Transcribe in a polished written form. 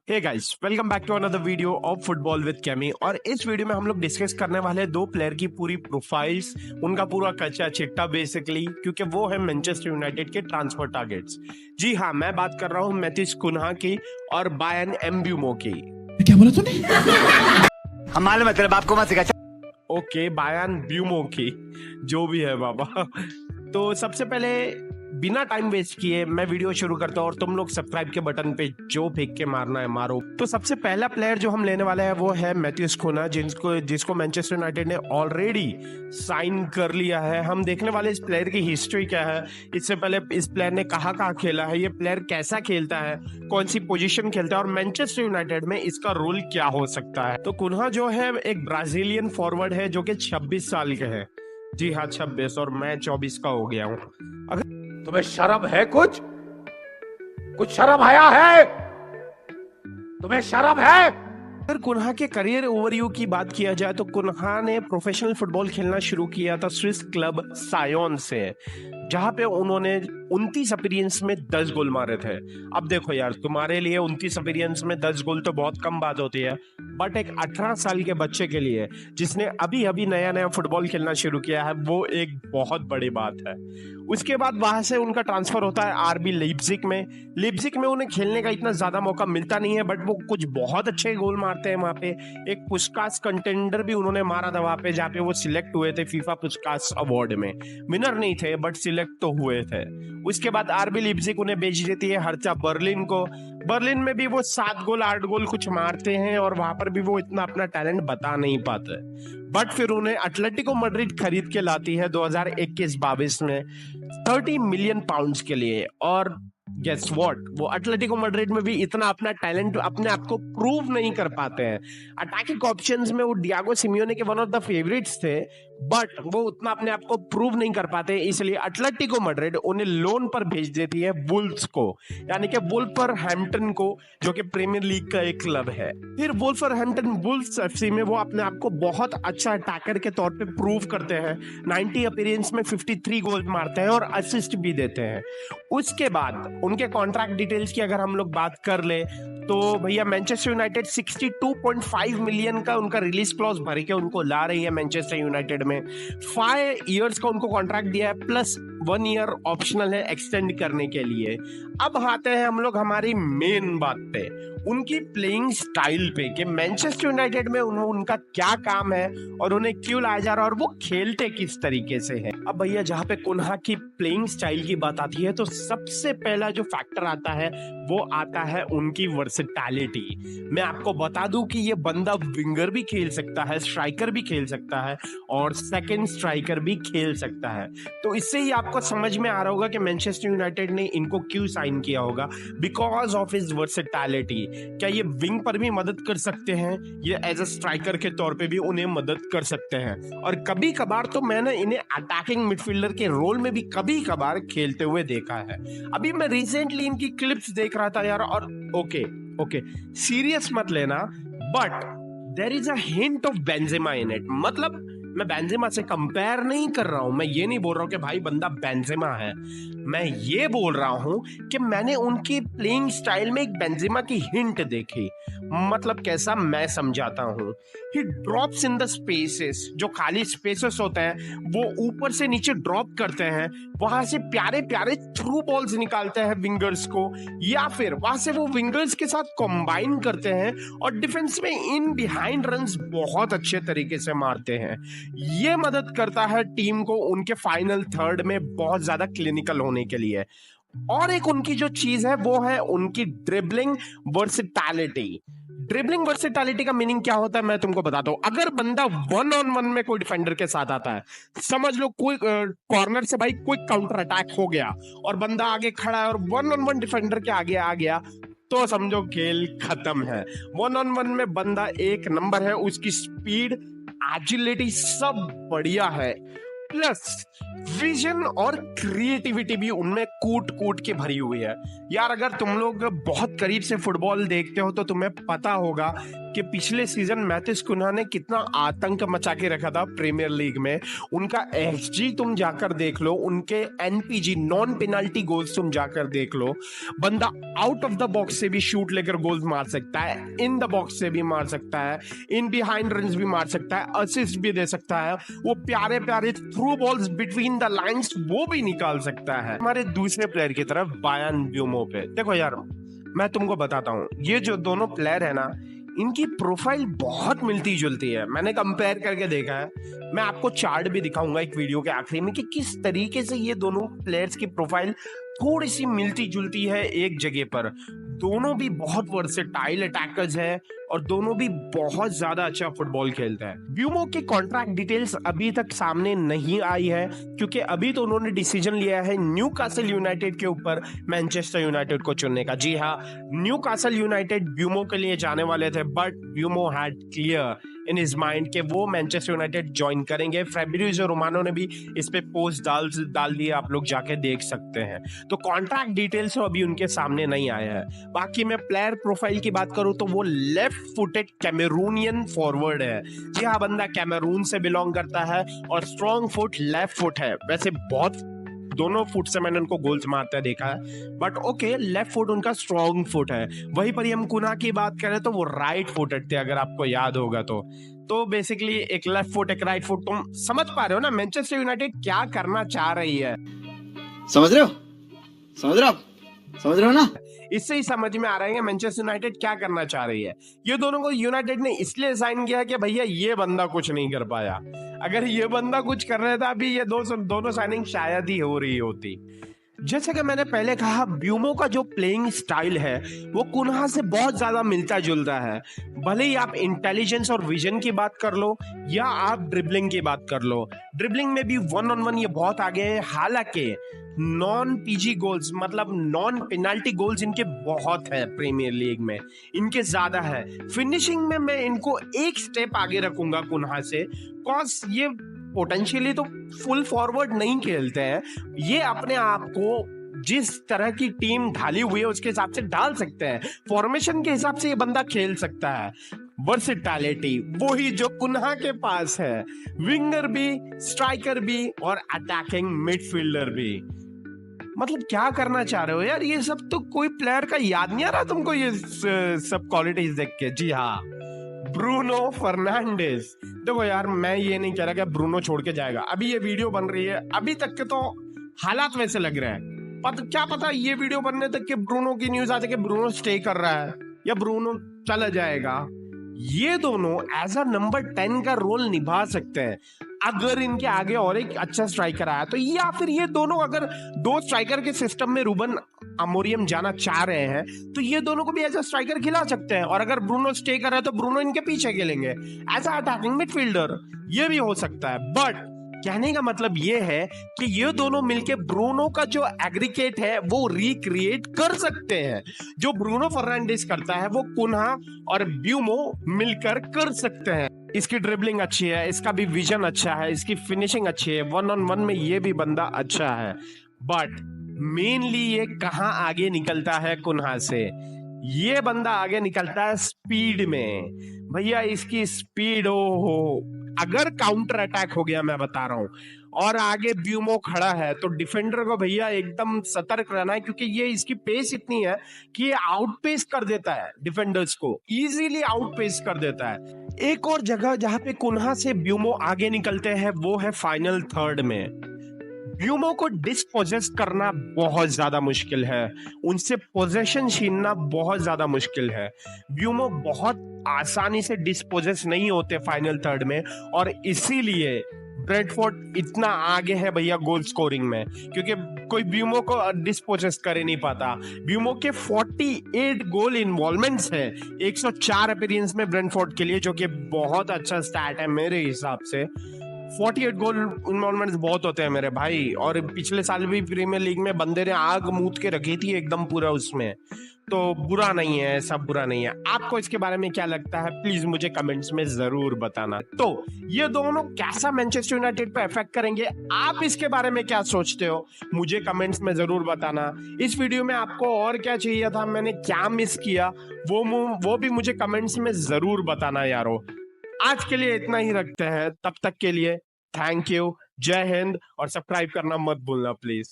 Hey guys, welcome back to another video of football with Kemi. और इस video में हम लोग डिस्कस करने वाले हैं दो प्लेयर की पूरी प्रोफाइल्स, उनका पूरा कच्चा चिट्टा बेसिकली, क्योंकि वो है मैनचेस्टर यूनाइटेड के ट्रांसफर टारगेट्स। जी हाँ, मैं बात कर रहा हूँ मैथिस कुन्हा की और बायन एम्ब्यूमो की। क्या बोला तूने? हम मालूम है तेरे बाप को मत सिखा। ओके, बायन ब्यूमो की, जो भी है बाबा। तो सबसे पहले बिना टाइम वेस्ट किए मैं वीडियो शुरू करता हूँ और तुम लोग सब्सक्राइब के बटन पे जो फेंक के मारना है मारो। तो सबसे पहला प्लेयर जो हम लेने वाले हैं वो है मैथिस कुन्हा, जिसको मैनचेस्टर यूनाइटेड ने ऑलरेडी साइन कर लिया है। हम देखने वाले इस प्लेयर की हिस्ट्री क्या है, इससे पहले इस प्लेयर ने कहाँ खेला है, ये प्लेयर कैसा खेलता है, कौन सी पोजीशन खेलता है और मैनचेस्टर यूनाइटेड में इसका रोल क्या हो सकता है। तो कुन्हा जो है एक ब्राजीलियन फॉरवर्ड है जो कि 26 साल के है। जी हाँ, 26 और मैं 24 का हो गया हूँ। तुम्हें शर्म है? कुछ शर्म आया है? तुम्हें शर्म है? अगर कुन्हा के करियर ओवरव्यू की बात किया जाए तो कुन्हा ने प्रोफेशनल फुटबॉल खेलना शुरू किया था स्विस क्लब सायोन से, जहां पे उन्होंने 29 अपीयरेंस में 10 गोल मारे थे। अब देखो यार, तुम्हारे लिए 29 अपीयरेंस में 10 गोल तो बहुत कम बात होती है, बट एक 18 साल के बच्चे के लिए जिसने अभी अभी नया फुटबॉल खेलना शुरू किया है, वो एक बहुत बड़ी बात है। उसके बाद वहां से उनका ट्रांसफर होता है आरबी लीप्जिग में। लीप्जिग में उन्हें खेलने का इतना ज्यादा मौका मिलता नहीं है, बट वो कुछ बहुत अच्छे गोल मारते हैं वहां पे। एक पुस्कास कंटेंडर भी उन्होंने मारा था वहां पे, जहाँ पे वो सिलेक्ट हुए थे फीफा पुस्कास अवार्ड में। विनर नहीं थे बट सिलेक्ट तो हुए थे। उसके बाद आरबी लीप्जिग उन्हें बेच देती है हर्चा बर्लिन को। बर्लिन में भी वो 7 गोल 8 गोल कुछ मारते हैं और वहां पर भी वो इतना अपना टैलेंट बता नहीं पाते। बट फिर उन्हें एटलेटिको मैड्रिड खरीद के लाती है 2021-22 में 30 मिलियन पाउंड्स के लिए। और गेस व्हाट, वो एटलेटिको मैड्रिड में भी इतना अपना टैलेंट अपने आप को प्रूव नहीं कर पाते हैं। अटैकिंग ऑप्शंस में वो डियागो सिमियोने के वन ऑफ द फेवरेट्स थे, बट वो उतना अपने आप को प्रूव नहीं कर पाते, इसलिए एटलेटिको मैड्रिड उन्हें लोन पर भेज देती है वुल्व्स को, यानी कि वुल्वरहैम्पटन को, जो कि प्रीमियर लीग का एक क्लब है। फिर वुल्वरहैम्पटन वुल्व्स एफसी में वो अपने आप को बहुत अच्छा अटैकर के तौर पे प्रूव करते हैं। 90 अपीयरेंस में 53 गोल मारते हैं और असिस्ट भी देते हैं। उसके बाद उनके कॉन्ट्रैक्ट डिटेल्स की अगर हम लोग बात कर ले तो भैया मैनचेस्टर यूनाइटेड 62.5 मिलियन का उनका रिलीज क्लॉज भर के उनको ला रही है मैनचेस्टर यूनाइटेड में। 5 इयर्स का उनको कॉन्ट्रैक्ट दिया है, प्लस 1 ईयर ऑप्शनल है एक्सटेंड करने के लिए। अब आते हैं हम लोग हमारी मेन बात पे, उनकी प्लेइंग स्टाइल पे, कि मैनचेस्टर यूनाइटेड में उनका क्या काम है और उन्हें क्यों लाया जा रहा है और वो खेलते किस तरीके से है। अब भैया जहां पे कुन्हा की प्लेइंग स्टाइल की बात आती है तो सबसे पहला जो फैक्टर आता है वो आता है उनकी वर्सेटैलिटी। मैं आपको बता दूं कि ये बंदा विंगर भी खेल सकता है, स्ट्राइकर भी खेल सकता है और सेकंड स्ट्राइकर भी खेल सकता है। तो इससे ही आपको समझ में आ रहा होगा कि मैनचेस्टर यूनाइटेड ने इनको क्यों साइन किया होगा, बिकॉज ऑफ हिज वर्सेटैलिटी। क्या ये विंग पर भी मदद कर सकते हैं, ये एज अ स्ट्राइकर के तौर पे भी उन्हें मदद कर सकते हैं, और कभी कभार तो मैंने इन्हें अटैकिंग मिडफील्डर के रोल में भी कभी कभार खेलते हुए देखा है। अभी मैं रिसेंटली इनकी क्लिप्स देख रहा था यार, और ओके सीरियस मत लेना, but there is a hint of Benzema in it. मतलब मैं बेंजेमा से कंपेयर नहीं कर रहा हूं, मैं ये नहीं बोल रहा हूं कि भाई बंदा बेंजेमा है, मैं ये बोल रहा हूं कि मैंने उनकी प्लेइंग स्टाइल में एक बेंजेमा की हिंट देखी। मतलब कैसा, मैं समझाता हूं। ही ड्रॉप्स इन द स्पेसेस, जो खाली स्पेसेस होते हैं वो ऊपर से नीचे ड्रॉप करते हैं, वहां से प्यारे प्यारे थ्रू बॉल्स निकालते हैं विंगर्स को, या फिर वहां से वो विंगर्स के साथ कंबाइन करते हैं और डिफेंस में इन बिहाइंड रन्स बहुत अच्छे तरीके से मारते हैं। ये मदद करता है टीम को उनके फाइनल थर्ड में बहुत ज्यादा क्लिनिकल होने के लिए। और एक उनकी जो चीज है वो है उनकी ड्रिबलिंग वर्सेटैलिटी। ड्रिबलिंग वर्सेटैलिटी का मीनिंग क्या होता है मैं तुमको बताता हूं। अगर बंदा 1-on-1 में कोई डिफेंडर के साथ आता है, समझ लो कोई कॉर्नर से भाई कोई काउंटर अटैक हो गया और बंदा आगे खड़ा है और 1-on-1 डिफेंडर के आगे आ गया, तो समझो खेल खत्म है। 1-on-1 में बंदा एक नंबर है, उसकी स्पीड, एजिलिटी सब बढ़िया है, प्लस विजन और क्रिएटिविटी भी उनमें कूट के भरी हुई है। यार अगर तुम लोग बहुत करीब से फुटबॉल देखते हो तो तुम्हें पता होगा कि पिछले सीजन मैथिस कुन्हा ने कितना आतंक मचा के रखा था प्रीमियर लीग में। उनका XG तुम जाकर देख लो, उनके NPG नॉन पेनाल्टी गोल्स तुम जाकर देख लो। बंदा आउट ऑफ द बॉक्स से भी शूट लेकर गोल्स मार सकता है, इन द बॉक्स से भी मार सकता है, इन बिहाइंड रन्स भी मार सकता है, असिस्ट भी दे सकता है, वो प्यारे प्यारे through balls between the lines वो भी निकाल सकता है। हमारे दूसरे प्लेयर की तरफ ब्रायन ब्यूमो पे देखो यार, मैं तुमको बताता हूँ, ये जो दोनों प्लेयर है ना, इनकी प्रोफाइल बहुत मिलती जुलती है। मैंने कंपेयर करके देखा है, मैं आपको चार्ट भी दिखाऊंगा एक वीडियो के आखिरी में कि किस तरीके से ये दोनों प्लेयर्स की प्रोफाइल थोड़ी सी मिलती जुलती है एक जगह पर। दोनों भी बहुत वर्सेटाइल अटैकर्स है और दोनों भी बहुत ज्यादा अच्छा फुटबॉल खेलते हैं। ब्यूमो की कॉन्ट्रैक्ट डिटेल्स अभी तक सामने नहीं आई है, क्योंकि अभी तो उन्होंने डिसीजन लिया है न्यूकासल यूनाइटेड के ऊपर मैनचेस्टर यूनाइटेड को चुनने का। जी हाँ, न्यूकासल यूनाइटेड ब्यूमो के लिए जाने वाले थे, but Mbeumo had clear in his mind कि वो मैनचेस्टर यूनाइटेड ज्वाइन करेंगे। फैब्रिज़ियो रोमानो ने भी इस पे पोस्ट डाल दिए, आप लोग जाके देख सकते हैं। तो कॉन्ट्रैक्ट डिटेल्स अभी उनके सामने नहीं आया है। बाकी मैं प्लेयर प्रोफाइल की बात करूं तो वो लेफ्ट फुटेड कैमरूनियन फॉरवर्ड है। जी हाँ, बंदा कैमरून से बिलोंग करता है और स्ट्रॉन्ग फुट लेफ्ट फुट है। वैसे बहुत दोनों फुट से मैंने उनको गोल्स मारते देखा है, बट ओके, लेफ्ट फुट उनका स्ट्रॉन्ग फुट है। वहीं पर हम कुन्हा की बात करें तो वो राइट फुटेड थे, अगर आपको याद होगा तो बेसिकली एक लेफ्ट फुट एक राइट फुट। तुम समझ पा रहे हो ना मैनचेस्टर यूनाइटेड क्या करना चाह रही है? समझ रहे हो ना? इससे ही समझ में आ रहा है कि मैनचेस्टर यूनाइटेड क्या करना चाह रही है। ये दोनों को यूनाइटेड ने इसलिए साइन किया कि भैया ये बंदा कुछ नहीं कर पाया। अगर ये बंदा कुछ कर रहा था, अभी ये दोनों साइनिंग शायद ही हो रही होती। जैसे कि मैंने पहले कहा, ब्यूमो का जो प्लेइंग स्टाइल है वो कुन्हा से बहुत ज्यादा मिलता जुलता है। भले ही आप इंटेलिजेंस और विजन की बात कर लो या आप ड्रिबलिंग की बात कर लो, ड्रिबलिंग में भी 1-on-1 ये बहुत आगे है। हालांकि नॉन PG गोल्स मतलब नॉन पेनाल्टी गोल्स इनके बहुत है प्रीमियर लीग में, इनके ज्यादा है। फिनिशिंग में मैं इनको एक स्टेप आगे रखूंगा कुन्हा से, कॉज ये पोटेंशियली तो फुल फॉरवर्ड नहीं खेलते हैं। ये अपने आप को जिस तरह की टीम ढाली हुई है उसके हिसाब से डाल सकते हैं, फॉर्मेशन के हिसाब से ये बंदा खेल सकता है। वर्सेटैलिटी वही जो कुन्हा के पास है, विंगर भी, स्ट्राइकर भी और अटैकिंग मिडफील्डर भी। मतलब क्या करना चाह रहे हो यार? ये सब तो कोई प्लेयर का याद नहीं आ रहा तुमको, ये सब क्वालिटीज देख के? जी हाँ, ब्रूनो फर्नांडिस। देखो यार, मैं ये नहीं कह रहा कि ब्रूनो छोड़ के जाएगा। अभी ये वीडियो बन रही है, अभी तक के तो हालात वैसे लग रहे हैं। क्या पता ये वीडियो बनने तक के ब्रूनो की न्यूज आ जाए कि ब्रूनो स्टे कर रहा है या ब्रूनो चला जाएगा। ये दोनों एज अ नंबर 10 का रोल निभा सकते हैं अगर इनके आगे और एक अच्छा स्ट्राइकर आया तो, या फिर ये दोनों अगर दो स्ट्राइकर के सिस्टम में रूबन अमोरियम जाना चाह रहे हैं तो ये दोनों को भी एज अ स्ट्राइकर खिला सकते हैं। और अगर ब्रूनो स्टे कर रहा है तो ब्रूनो इनके पीछे खेलेंगे एज अ अटैकिंग मिडफील्डर। ये भी हो सकता है, बट कहने का मतलब ये है कि ये दोनों मिलके ब्रूनो का जो एग्रीगेट है वो रिक्रिएट कर सकते हैं। जो ब्रूनो फर्नांडिस करता है वो कुन्हा और ब्यूमो मिलकर कर सकते हैं। इसकी ड्रिबलिंग अच्छी है, इसका भी विजन अच्छा है, इसकी फिनिशिंग अच्छी है, 1-on-1 में ये भी बंदा अच्छा है। बट मेनली ये कहां आगे निकलता है कुन्हा से? ये बंदा आगे निकलता है स्पीड में। भैया इसकी स्पीड हो, अगर काउंटर अटैक हो गया, मैं बता रहा हूं, और आगे ब्यूमो खड़ा है तो डिफेंडर को भैया एकदम सतर्क रहना है, क्योंकि ये इसकी पेस इतनी है कि ये आउटपेस कर देता है डिफेंडर्स को, इजीली आउटपेस कर देता है। एक और जगह जहां पे कुन्हा से ब्यूमो आगे निकलते हैं वो है फाइनल थर्ड में। ब्यूमो को डिस्पोजेस करना बहुत ज्यादा मुश्किल है, उनसे पोजेशन छीनना बहुत ज्यादा मुश्किल है। ब्यूमो बहुत आसानी से डिस्पोजेस नहीं होते फाइनल थर्ड में, और इसीलिए ब्रेंटफोर्ड इतना आगे है भैया गोल स्कोरिंग में, क्योंकि कोई ब्यूमो को डिस्पोजेस कर ही नहीं पाता। ब्यूमो के 48 गोल इन्वॉल्वमेंट्स है 104 अपीयरेंस में ब्रेंटफोर्ड के लिए, जो कि बहुत अच्छा स्टैट है मेरे हिसाब से। 48 गोल इन्वॉल्वमेंट्स बहुत होते हैं मेरे भाई, और पिछले साल भी प्रीमियर लीग में बंदे ने आग मूद के रखी थी एकदम पूरा उसमें। तो बुरा नहीं है, सब बुरा नहीं है। आपको इसके बारे में क्या लगता है प्लीज मुझे कमेंट्स में जरूर बताना। तो ये दोनों कैसा मैनचेस्टर यूनाइटेड पे इफेक्ट करेंगे, आप इसके बारे में क्या सोचते हो मुझे कमेंट्स में जरूर बताना। इस वीडियो में आपको और क्या चाहिए था, मैंने क्या मिस किया, वो भी मुझे कमेंट्स में जरूर बताना यारो। आज के लिए इतना ही रखते हैं, तब तक के लिए थैंक यू, जय हिंद, और सब्सक्राइब करना मत भूलना प्लीज।